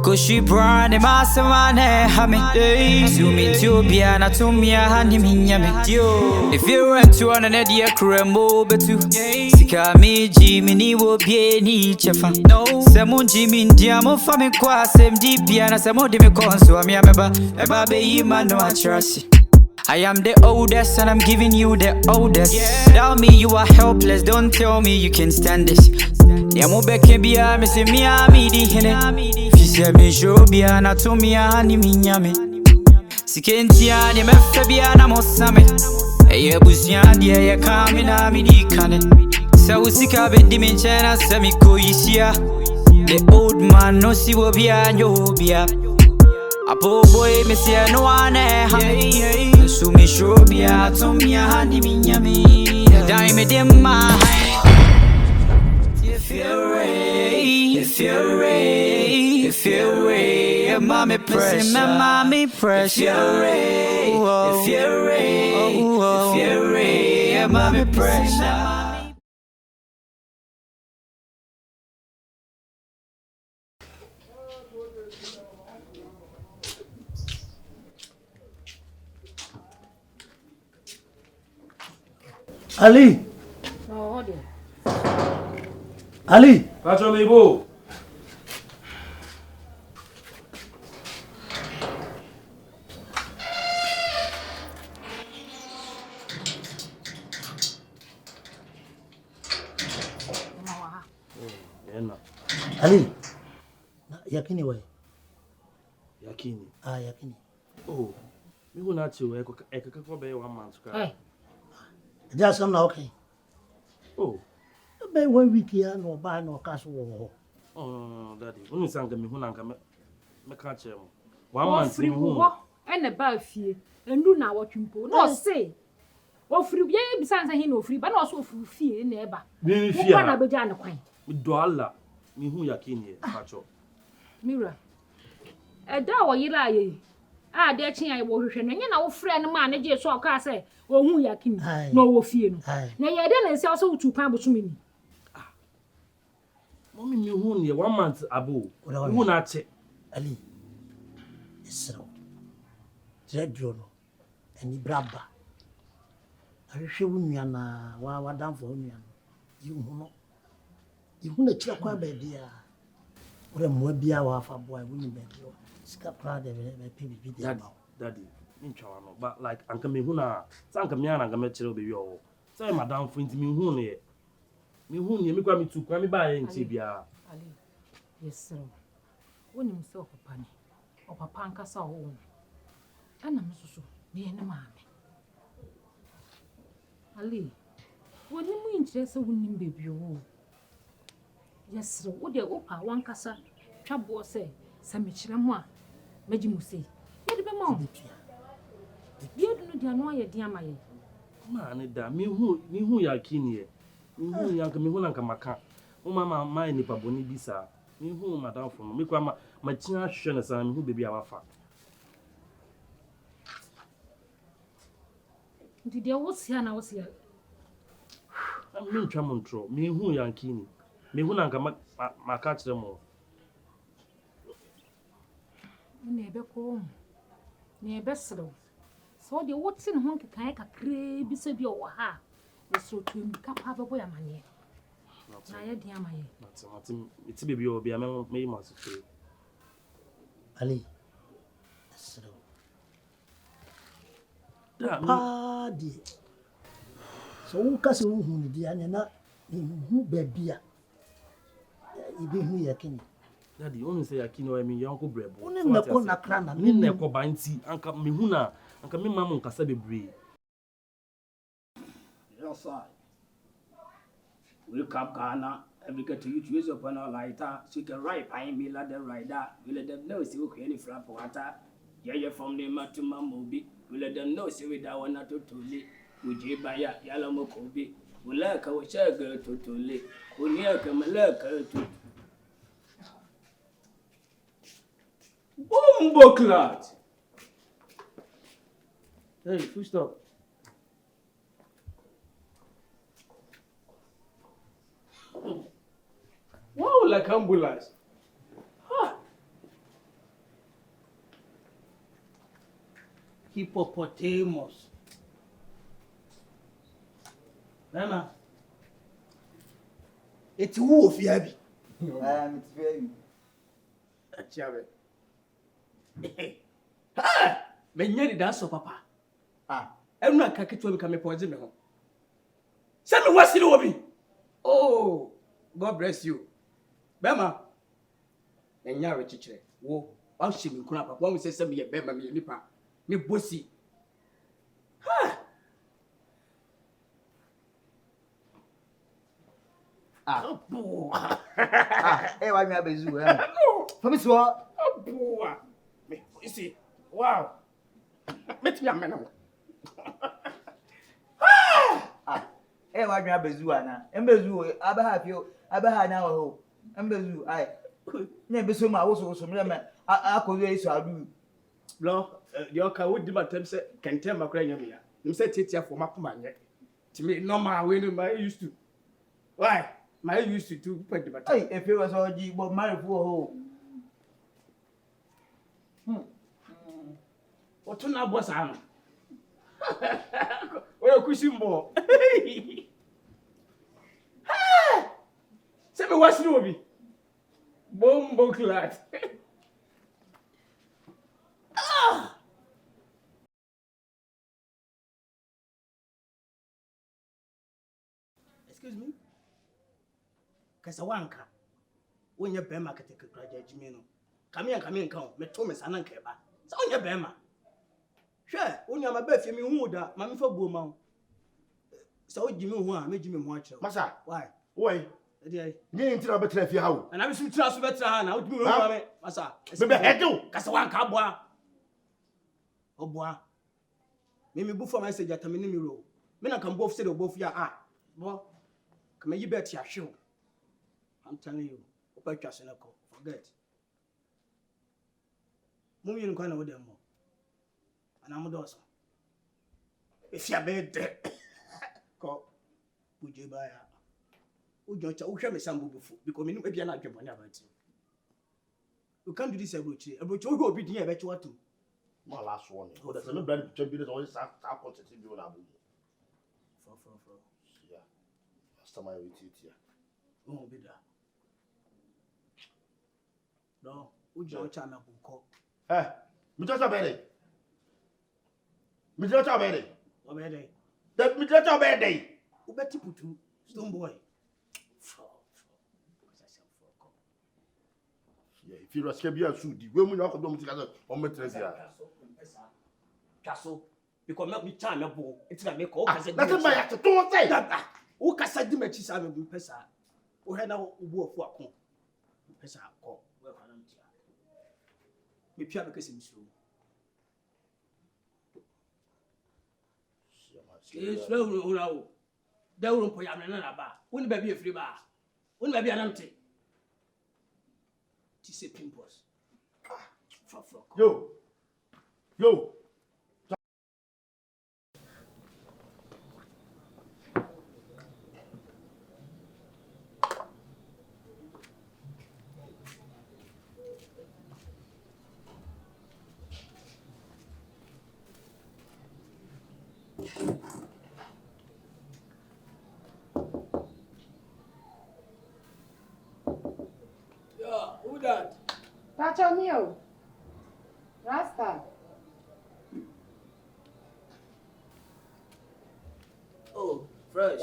Makoshi brand masamane hame. Zoom into biana to me hani minyame. If you run to an idea cremo betu. Sika me Jimmy ni wo bie ni chefa. No, Samu Jimmy diamo fami kwa sem deep biana Samu de me konso ami ameba. Eba be yima no atrasi. I am the oldest and I'm giving you the oldest. Tell me you are helpless, don't tell me you can stand this. Yamu beke biya me se mi amidi hene. Fise me show biya na to mi hani minyame. Sikentia de me fe biya na mosame. Eye busian de ye kami na mi di kane. Sa usika be di me chena se mi ko yisia. The old man no si wo biya nyo biya. Apo boy me say no one ha. So me show biya to me hani minyame. Dai me dem ma. If you're ready, if you're ready, if you're ready, mommy pressure, mommy pressure. If you're ready, if you're ready, if you're ready, mommy pressure. Ali. Oh, dear. Ali. Pacho Mebo. Ali. Yakini we. Yakini. Ah, yakini. Oh. Me go na chill e ka be 1 month ka. Hey. Just come now, okay. Oh. Be 1 week here no buy no cash wo. Oh, daddy. Unu sanga me hu na nka me ka che mo. 1 month me hu. E na ba fie. Endu na wotwimpo. No say. Ofiri bia e bisa nsa hin na ofiri ba na so ofiri fie na eba. Me fie. Wo na beja na kwan. Me do alla. Me hu yakini e pacho. Mira. E da wo yira aye. Ah, de chi aye wo hwehwe no. Nya na wo frɛ no ma na je so aka sɛ ohun yakini. No wo fie no. Na ye de na nsia so utu pan boso mini. Mommy me hu ne 1 month abo. Hu na che. Ali. Isro. Jedro no. Eni braba. Ahwehwe wo nua na wa danfo wo nua no. Yihu no. Yihu na kira kwa ba dia. Ora mo bia wa fa boy wo ni ba dia. Sika pra de be pibi dia ba. Daddy, me twa no, but like anka me hu na, sanka me ana anka me kire obewi o. Say madam fo nti me hu ne. Me hu ne me kwa me tu kwa me ba ye nti bia. Ali. Yes sir. Woni mse opapa ni. Opapa Nkansah ho. Ana msusu de ne maame. Ali. Woni mu nkyere se woni mbebi o. Yes sir. Wo de opa Nkansah twabo se samechire mu a meji mu sei. Ye de be ma o. Bia du no dia no aye dia maye. Ma ne da me hu yakini e. Me hu yanka me hu na nka maka. O mama ma ni pa boni bisa. Me hu madam fo no me kwa ma tia hwe na sa me hu bebi awafa. Ndi dia wo sia na wo sia. Me ntwa mo ntro. Me hu yankini. Me hu na nka maka kire mo. Ne be ko. Ne be sro. So de what's in honk kan kakra bi se bi o ha. Ne so to mi ka pa be boya mane. Na ye dia maye. Mati iti bebi o bia me ma so fe. Ali. Isro. Da Pa di. So wo kase wo hu ni dia na hu ba bia. Ibe hu yakini. Daddy, only say yakini o me yanko brebo. Oni me ko na kra na me na ko ba nti anka me hu na anka me mamu Nkansah bebre. Hillside. Welcome Ghana. Every get to you to use your panel lighter. So you can write I me la the rider. We let them know see we any flap water. Yeah, from the matuma mobi. We let them know see we that one to tuli. We jibaya yala mokobi. We like our share girl to tuli. We near come like to Bombo clot. Hey, full stop. Wow, like ambulance. Ha. hippopotamus. Mama, it's who of Yabi. It's very. Chabe. Ah, menyeri da so papa. Enu aka ketu obi ka me poje me ho. Se me wasiri obi. Oh, God bless you. Bema. Enya re chichire. Wo, wa hye me nkuna papa. Wo se me ye bema me nipa. Me bosi. Ha. Hey, why me abezu? For me so. Boa. Me, you see. Wow. Met me amena. Hey, why me abezu ana? Embezu abaha fio, abaha na ho. Embezu ai. Na beso ma wo so me na akozo isu adu. Bro, your car would demand them say can tell my crying me. You said it for my command. To me, normal way my used to. Why? My used to do put the matter. Hey, if it was all G, but marry for ho. What to now, boss? I'm. Well, cushion more. Say me what's new be? Bombo clad. Excuse me. Kasa wanka. Wonye bema keteke kraja jimino. Kame nka me to me sanan ka ba. Sa wonye bema. Hwe, wonya ma ba fie me hu da, ma me fa buo ma. Sa wo jimi hu a me jimi hu a kire. Masa, Why? why? Edi Ni ntira betra fi hawo. ana bi sum tira so betra ha na wo jimi hu a me. Masa. Me be hedo. Kasa wanka aboa. Oboa. Me bu for message atame ni mi ro. Me na kan bo ofse de obofu ya bo. Kama yi bet ya hwe. I'm telling you, open trust na ko. Forget. Mum yin kwa na wo dem mo. Ana mo do so. If you be there. Ko uje ba ya. Ujo cha uhwe me sambu bufu because me no bia na adwebo na about you. You can't do this ebrochi. Ebrochi wo obi din e be chi watum. My last one. Oh, that's a brand of champions always content in you now. For. Yeah. Last time I went here. Oh, be there. No, ujo cha na buko. Eh, me just obey. Me just obey. Obey. That me just obey. Ubeti putu stone boy. Yeah, if you rescue be a sudi, we mu nyako do mu tika o metres ya. Kaso because me cha me bo, enti na me ko kasa. That's my act to say. O kasa di machi sa me bu pesa. O he na wo bu ofu akon. Pesa akọ, we kwa na mtia. Me pia be kasa misu. Slow una o. Da wo mpo ya me na ba. Woni ba bi e free ba. Woni ba bi anamte. Ti se pimples. Yo. Yeah, who that? Pacho mio. Rasta. Oh, fresh.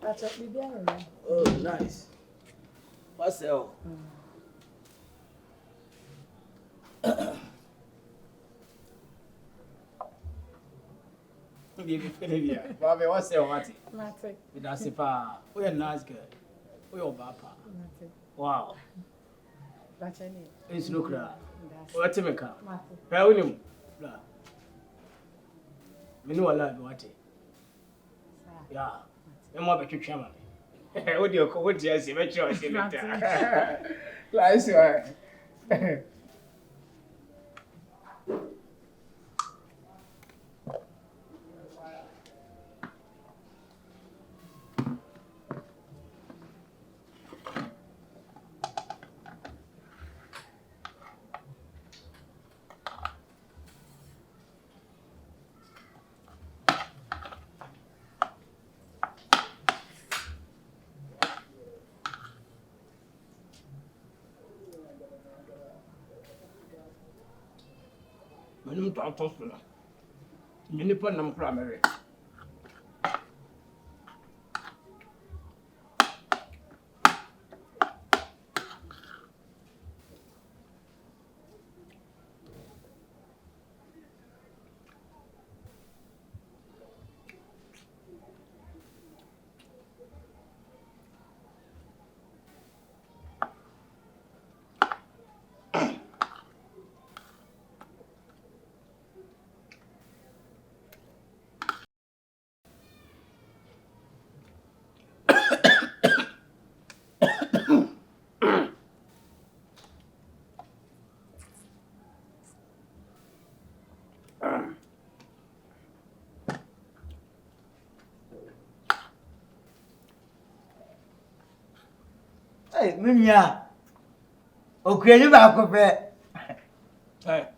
Pacho bibiano. Oh, nice. What's up? Bobby, what's up, Mati? Mate. That's it, pa. We're a nice girl. We're Bapa. Mate. Wow. Bachani. It's no crowd. That's What's it, Meka? Mate. How are you? Me know a lot, what? Yeah. I'm more better chairman. What do you say? What you say? Nice one. Menim to atosto no. Mini pa nam kra mere. Hey, Minya. Okay, you back up there. Hey,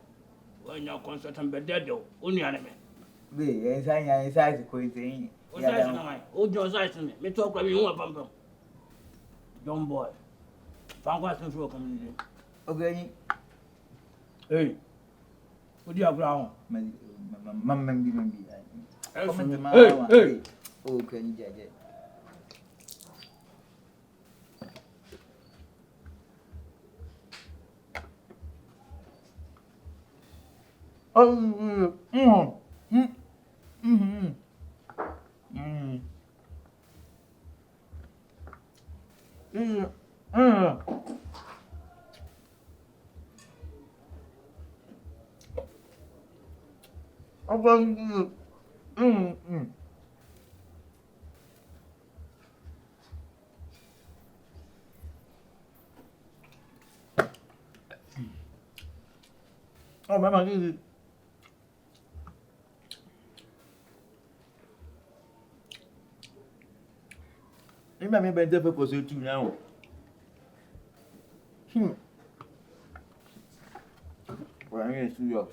when your concert and bededo, unyane me. Be, inside the queen. What's that now? Oh, your size to me. Me talk with you about young boy. Found question for community. Okay. Hey, what do you have ground? Mamma. Hey. Oh, can you get it? Oh, Mama, this is. You may be able to say 2 now. Well, I'm going to 2 years.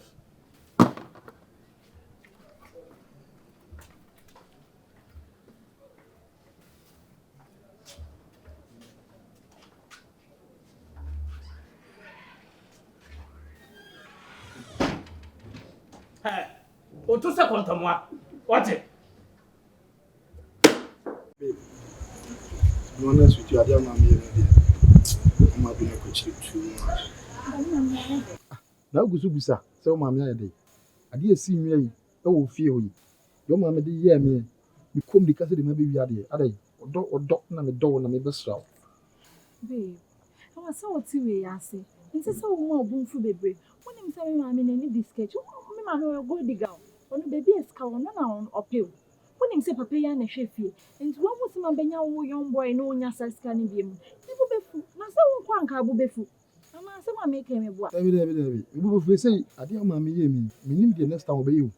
Hey, o to se konta moi. What it? I'm honest with you, I don't want to be I'm not being a coach too much. Now, go to Busa, so my day. I did see me, oh, feel you. Your mamma did hear me. You come because the maybe we are there. Are they? Or doctor, and a door, and a maybe straw. Babe, I was so TV, I say. It's so more boom for baby. When I'm telling my men, any sketch, oh, my go digger. On the baby is cow, on appeal. When him say papa and a chefy, and one was my benya young boy, no one yas scanning him. Never be fool, not so one car will be fool. And I said, make him a boy. David, we say, I dear mammy, me the next time obey you.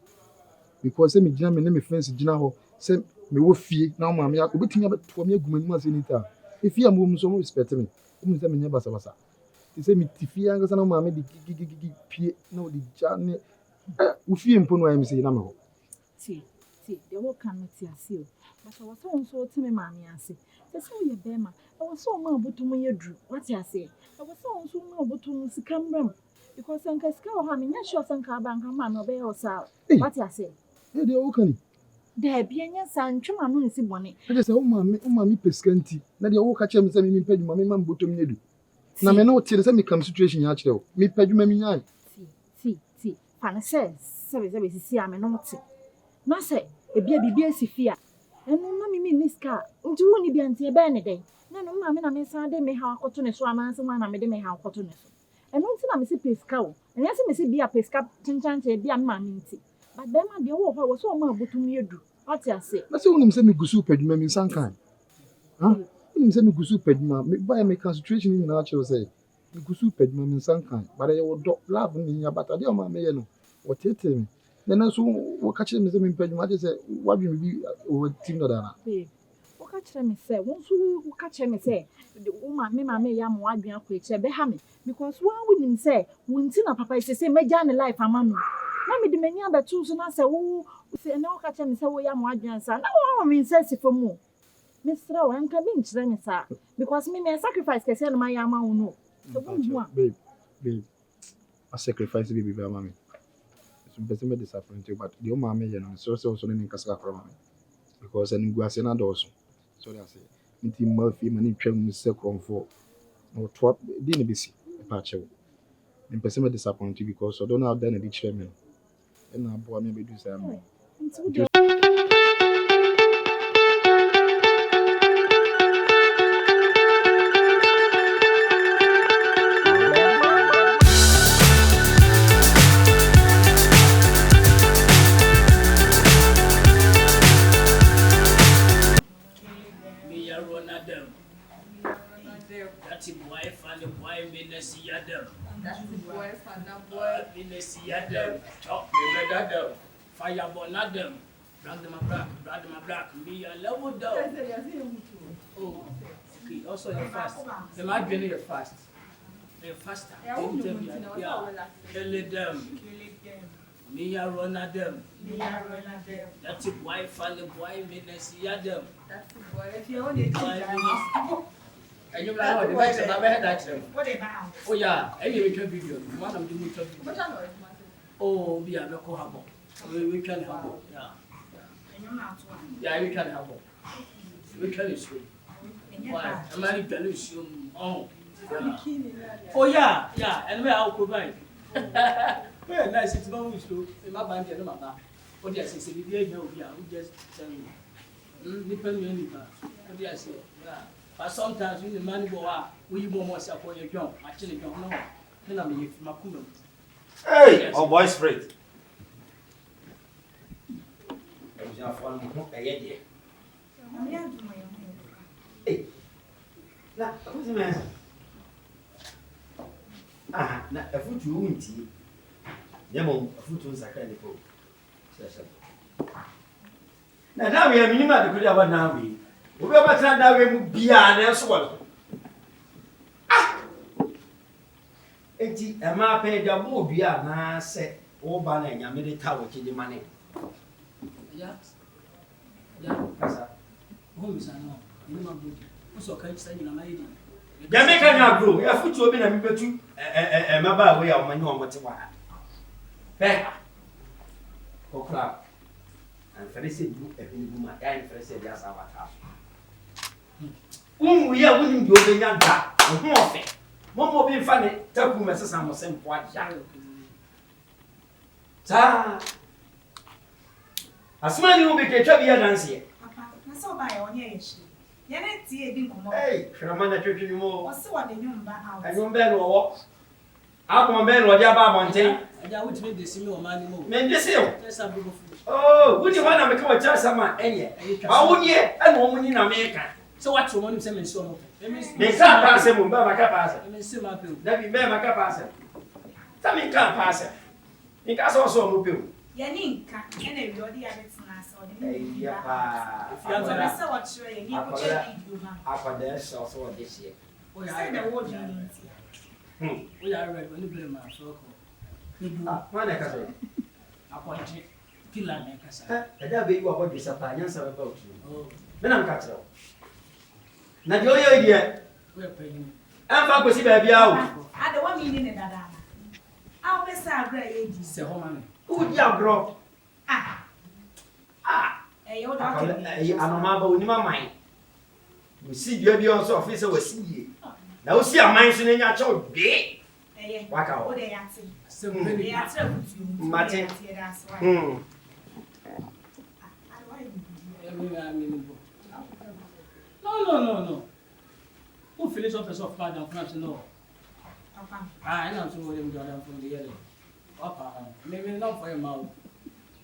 Because send me jam and me friends, General, send me wo fee, now mammy, I could be thinking about 4 years months in it. If you are moving so respect me, whom is a never basa. They say me Tiffy and Gazana mammy, the gig, no, the journey. If you impon, I am saying, I'm See, the whole committee are sealed. But I was so to me, mammy, I say. That's all your bema. I was so mad to me, you drew. What I say? I was so mad to see Cameron. Because Nkansah, having a shot and car bank, a man obey us out. What I say? Hey, they're okay. There be any son, Chuman is money. I just say, oh, mammy, pescanti. Now they all catch him, say, me, pay my man, bottom you do. Now, I know till the come situation, actually. Me, pay you, me, See, Fanny says, see, I'm not. No, say, a baby, Sophia. And no, mammy, Miss Car, do only be anti a Benedict. No, mammy, I may Sunday may have cotton as one answer one, I made me have cotton. And once I miss a pescow, and yes, I miss be a pesca, Tinchan, be a mammy. But then my dear, I was so mad to me, do. What I say? That's all him send me go super, you mean some kind. Huh? Him send me go super, buy me concentration in natural say. You go super, you mean some kind. But I will drop laughing in your but I don't know what it me. Then I saw what catch him, I just say, what will be over Tim Dana? What catch me say? Won't you catch me say? The woman, me, mamma, yam, why be a quick, say, Beham, because one wouldn't say, wouldn't see papa is the same, my journey life, a man. Mammy, the many other tools, and I say, oh, say, no catch me say, we am my grandson. No, I mean, says it for more. Mr. Rowe, and come in, sir, because me may sacrifice, can sell my yama, no. So, babe, I sacrifice the baby by mammy. so person be disappointed, but the mama you know so also in Nkansah from me because and go ase na also. So that's it. Nti ma fi mani twam se kronfo no to di ne bisi pa chewo. In person be disappointed because I don't know how done the chairman. And na boy me be do say am. That's the boy, fan the boy, Minister Yadam. That's the boy, fan the boy, Minister Yadam. Chop me Madam. Fire Bonadam. Brand them a black, me a level down. Oh, okay, also you're fast. The might be you're fast. They're faster. Kill them. Me a run at them. That's the boy, fan the boy, Minister Yadam. That's the boy, if you only and you know the next time I had that. What about? Oh, yeah, anyway, can video. One of them will what I know. Oh, we are not cohabo. We can have it. Yeah. Yeah, we can have it. We can issue. Why? I'm very jealous. Oh, yeah, and where I'll provide. Very nice. It's not with you. In my band, and Mama. What do I say? We just tell you. Depend on you. What do I say? Yeah. But sometimes when the money go out, we more support your job. Actually, don't know. Then I'm in my cool. Hey, oh boy, straight. Hey, now what's the man? Ah, now a foot you won't see. Yamo, a foot on Sacranico. Now we are minimal to good about now. We are about to now we be an elsewhere. Ah! Eti, a map paid your movie, and I said, oh, banner, and made it tower to the money. Yes. Yeah, who is I know? You know, who's okay saying I'm lady. Jamaica now grow. Your foot will be a member to a mobile way of my normal to what. Back. Oh, crap. And Felicity do a big woman, and Felicity just our house. We are willing to open your back. One more being funny, tell whom Mrs. Amos and what. Sir, as many will be a dance here. So by on your issue. Yanet, didn't come. Hey, Shamana Church anymore. What's what the new back? I don't bear or walk. Up on Ben or Jabba Mountain. I would make the similar money more. Men, this hill. Yes, I'm beautiful. Oh, would you want to become a child? Someone, any? How would you? And woman in America. So what you want to say? So, they can't pass him, but I can't pass it. Let me see my bill. Let me bear my capacity. Tell me, can't pass it. You can also move you. Yaninka, and everybody had it nice or the Hey, yeah, if you have a watch, you will check you have. Up there, so this year. We Say the word you need. We are ready when you play my so called. One I can say. Appointed Killer Nkansah. And that baby about disappearance about you. Oh, Then I'm catching up. Now, your idea. we are paying. I'm back with you, baby. Out. I don't want me in that. I'll be sorry. Say, Homan. Who you grow? Ah, a old I'm a mind. We see you also officer was see. Now, see a mind in your child. Big. Walk out. They are saying. So, They are telling you. Martin. That's why. No. Who finish up as of Madam France? No. I know some of them got from the yellow. Maybe not for your mouth.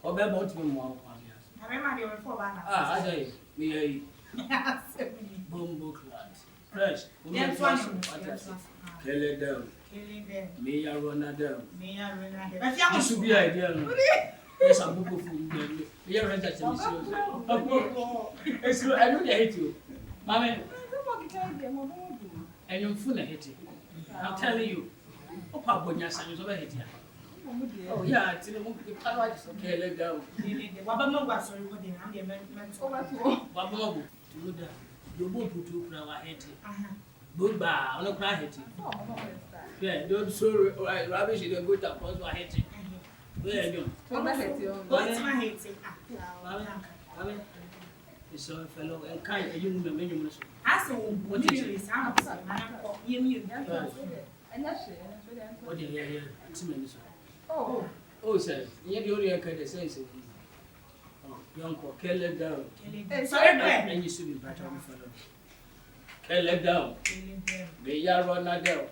Or about to be more. I remember you before. I say, me a bombo clad. Fresh. That's one. Kill it down. Killing them. Me a run at them. Me a run at them. This should be ideal. Yes, I'm going to food. We are ready to see you. I don't hate you. Mammy, and you're full of hating. I'm telling you. Oh, Papa, your son is over here. Oh, yeah, it's in the okay, let go. Wabamo was sorry for them. I'm the amendment over to Wabamo. You both put two flower hating. Goodbye, I'm not crying hating. Yeah, don't so rubbish in a good approach for hating. Where you What's my hating? It's a fellow and kind of young woman. I saw what it is. I'm you. What do you hear? 2 minutes. Oh, sir, you only can say so. Young for kill it down. Sorry, And you should be better on fellow. Kill it down. They are run out there.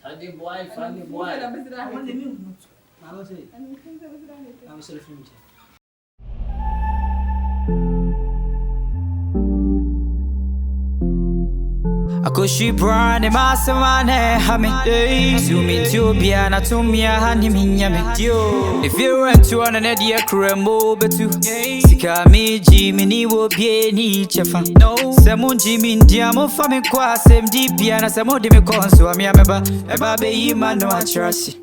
And the boy, funny boy. I want the moon. I was saying, I was saying. Akoshi brand masamane hame zoom into biana tumia hani minyame if you went to an edia kremo betu sika meji mini wo bie ni chefa no semunji mindia mo fami kwa semdi biana semodi me konso ami ameba eba be yima no atrasi.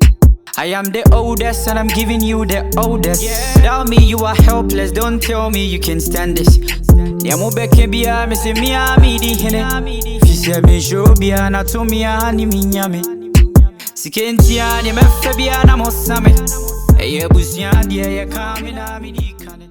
I am the oldest and I'm giving you the oldest. Without me you are helpless, don't tell me you can stand this. Niamu beke biya me se miya mi di hene. Fise me show biya na to miya ni minyame. Sikentia ni me fe biya na mosame. Eye busiya diye ye kami na mi di kane.